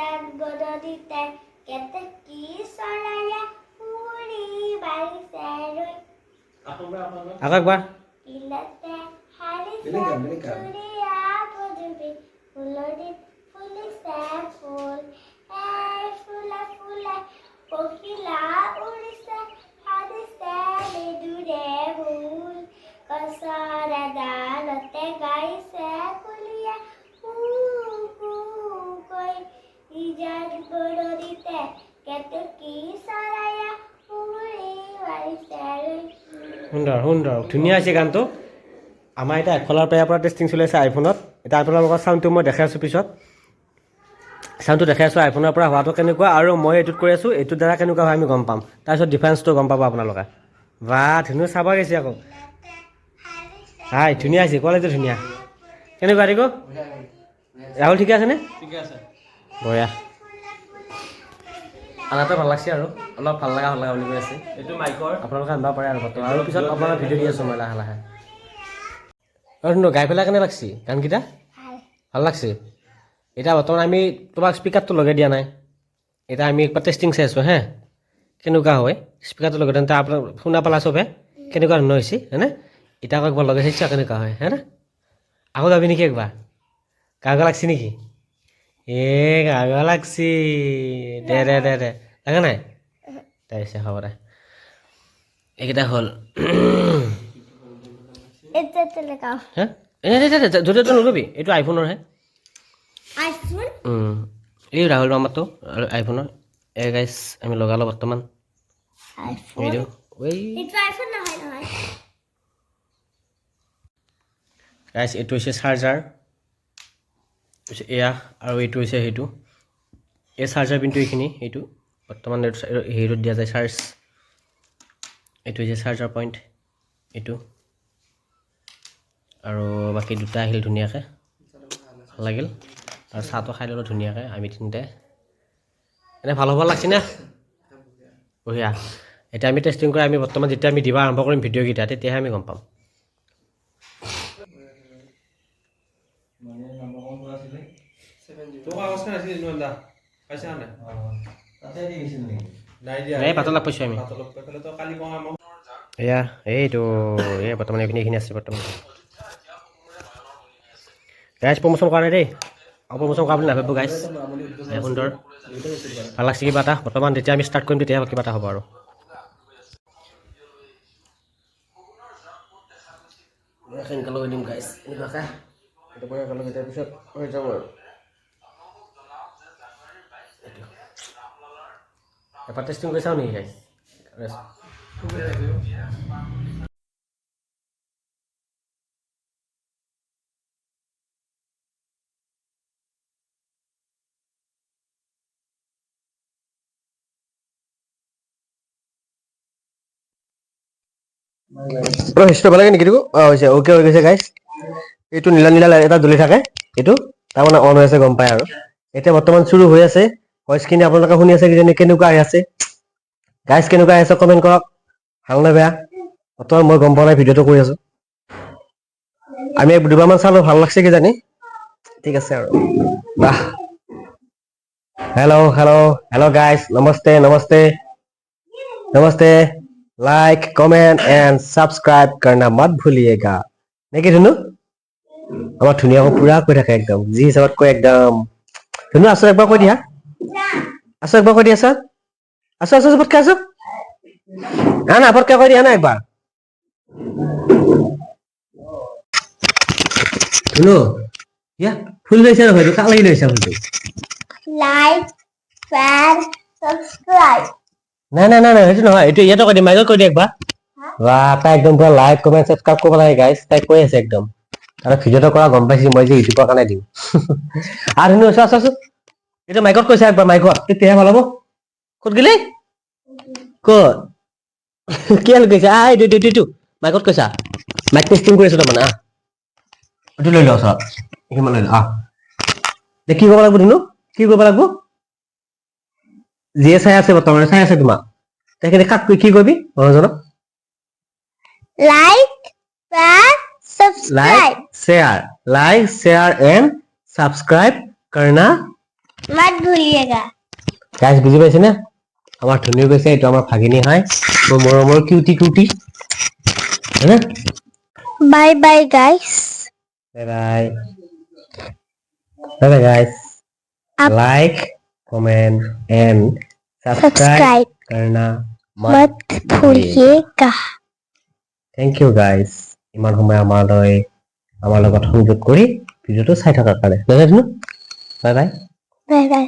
ইজান গদদিতে কেতেকী চৰায়ে উৰি বাৰিছে ৰৈ আকৌ একবাৰ ইলতে হাৰিছে চুৰিয়া পদুমী ফুলৰিত ফুলিছে ফুল এই ফুলে ফুলে পখিলা উৰিছে হাৰিছে মৃদুৰে ফুল গছৰ ডালতে গাইছে কুলিয়ে কু কু কৈ ইজান গদদিতে কেতেকী চৰায়ে উৰি বাৰিছে ৰৈ সুন্দৰ সুন্দৰ ধুনীয়া হৈছে গানটো আমাৰ এতিয়া একফালৰ পৰা টেষ্টিং চলি আছে আইফোনত এতিয়া আপোনালোকৰ চাউণ্ডটো মই দেখাই আছোঁ পিছত চাউণ্ডটো দেখাই আছোঁ আইফোনৰ পৰা হোৱাটো কেনেকুৱা আৰু মই এইটোত কৰি আছোঁ এইটোৰ দ্বাৰা কেনেকুৱা হয় আমি গম পাম তাৰপিছত ডিফাৰেঞ্চটো গম পাব আপোনালোকে বা ধুনীয়া চাব গৈছে আকৌ হাই ধুনীয়া হৈছে কোৱালিটি ধুনীয়া কেনেকুৱা দেখো ৰাহুল ঠিকে আছেনে ঠিকে আছে বঢ়িয়া আনাটো ভাল লাগছে আৰু অলপ ভাল লগা বুলি কৈ আছে এইটো মাইকৰ আপোনালোকে আনিব পাৰে আৰু বৰ্তমান আৰু পিছত আপোনাৰ ভিডিঅ' দি আছোঁ মই লাহে লাহে আৰু শুনো গাই পেলাই কেনে লাগছি গানকেইটা ভাল লাগছে এতিয়া বৰ্তমান আমি তোমাক স্পীকাৰটো লগাই দিয়া নাই এতিয়া আমি একবাৰ টেষ্টিং চাই আছোঁ হে কেনেকুৱা হয় স্পীকাৰটো লগাই দিয়া আপোনাৰ শুনা পালা চবে কেনেকুৱা ধৰণৰ হৈছে হয়নে এতিয়া আকৌ একবাৰ লগাই চাইছা কেনেকুৱা হয় হয়নে আকৌ যাবি নেকি একবাৰ গাগা লাগছি নেকি গাগা লাগছি দে লাগে নাই তাৰপিছত হ'ব দে এইকেইটা হ'ল এটাতে লগাও হা য'তে ত'তে নল'বি এইটো আইফোনৰহে আইফোন এই ৰাহুল মামাটো আৰু আইফোনৰ গাইছ আমি লগালোঁ বৰ্তমান আইফোন এইটো এইটো আইফোন নহয় গাইছ এইটো হৈছে চাৰ্জাৰ এয়া আৰু এইটো হৈছে সেইটো এই চাৰ্জাৰ পিনটো এইখিনি এইটো বৰ্তমান হেৰিটোত দিয়া যায় চাৰ্জ এইটো হৈছে চাৰ্জাৰ পইণ্ট এইটো আৰু বাকী দুটা আহিল ধুনীয়াকৈ ভাল লাগিল আৰু চাহটো খাই ল'লোঁ ধুনীয়াকৈ আমি তিনিটাই এনে ভাল হ'ব লাগছি নে বঢ়িয়া এতিয়া আমি টেষ্টিং কৰি আমি বৰ্তমান যেতিয়া আমি দিব আৰম্ভ কৰিম ভিডিঅ'কেইটা তেতিয়াহে আমি গম পাম এই পাতলক পাইছোঁ আমি এয়া এইটো এই বৰ্তমান এইখিনি আছে বৰ্তমান গাইজ প্ৰমোশ্যন কৰা নাই দেই আৰু প্ৰমোশ্যন কৰা বুলি নাভাবিব গাইজ সুন্দৰ ভাল লাগছে কিবা এটা বৰ্তমান যেতিয়া আমি ষ্টাৰ্ট কৰিম তেতিয়া কিবা এটা হ'ব আৰু একেলগে দিম গাইজ এনেকুৱাকৈ একেলগে দিয়াৰ পিছত হৈ যাব আৰু এবাৰ টেষ্টিং কৰি চাওঁ নেকি গাইজ হিষ্ট্ৰী ভাল লাগে নেকি হৈছে অ'কে হৈ গৈছে গাইজ এইটো নীলা নীলা লাইট এটা জ্বলি থাকে এইটো তাৰমানে অন হৈ আছে গম পায় আৰু এতিয়া বৰ্তমান চুৰু হৈ আছে ভইচখিনি আপোনালোকে শুনি আছে কিজানি কেনেকুৱা আহি আছে গাইজ কেনেকুৱা আহি আছে কমেণ্ট কৰক ভাল নে বেয়া বৰ্তমান মই গম পোৱা নাই ভিডিঅ'টো কৰি আছোঁ আমি দুবাৰমান চালোঁ ভাল লাগছে কিজানি ঠিক আছে আৰু বাহ hello' guys namaste like comment and subscribe करना मत भूलिएगा नेকি ধুনু আমাৰ ধুনীয়াকৈ পুৰা কৈ থাকে একদম যি হিচাপত কৈ একদম ধুনু আছো একবাৰ কৈ দিয়া আছো একবাৰ কৈ দিয়া স্যাৰ আছো পটকে আছো না পটকে কৈ দিয়া না একবাৰ ধুনু ইয়া ফুল লৈছে নহয় কাক লাগি লৈছা ফুলটো লাইক শ্বেয়াৰ সাবস্ক্রাইব না সেইটো নহয় এইটো ইয়াতো কৈ দিম মাইকত কৈ দিয়া একবাৰ বাহ তাই একদম পুৰা লাইক কমেণ্ট ছাবস্ক্ৰাইব কৰিব লাগে গাইজ তাই কৈ আছে একদম আৰু ভিডিঅ'টো কৰা গম পাইছো মই যে ইউটিউবৰ কাৰণে দিম আৰু শুনো আছো এইটো মাইকত কৈছা একবাৰ মাইকত তেতিয়াহে ভাল হ'ব ক'ত গেলি ক'ত কি হ'ল কৈছা এইটো মাইকত কৈছা মাইক টেষ্টিং কৰি আছো তাৰমানে এইটো লৈ লওঁ ওচৰত এইখিনি লৈ লওঁ কি কৰিব লাগিব ধুনু কি কৰিব লাগিব যিয়ে চাই আছে বৰ্তমানে চাই আছে তোমাক সেইখিনি কাক কি কৰিবি মানুহজনক like share subscribe like share and subscribe करना मत भूलिएगा গাইছ বুজি পাইছে না আমাৰ ধুনীয়া কৈছে এইটো আমাৰ ভাগিনী হয় মোৰ মৰমৰ কিউটি কিউটি হয় না bye bye guys bye bye bye bye guys आप like comment and subscribe subscribe करना मत मत भूलिएगा थैंक यू गाइस ইমান সময় আমাৰ লগত সংযোগ কৰি ভিডিঅ'টো চাই থকাৰ কাৰণে বাই বাই बाय बाय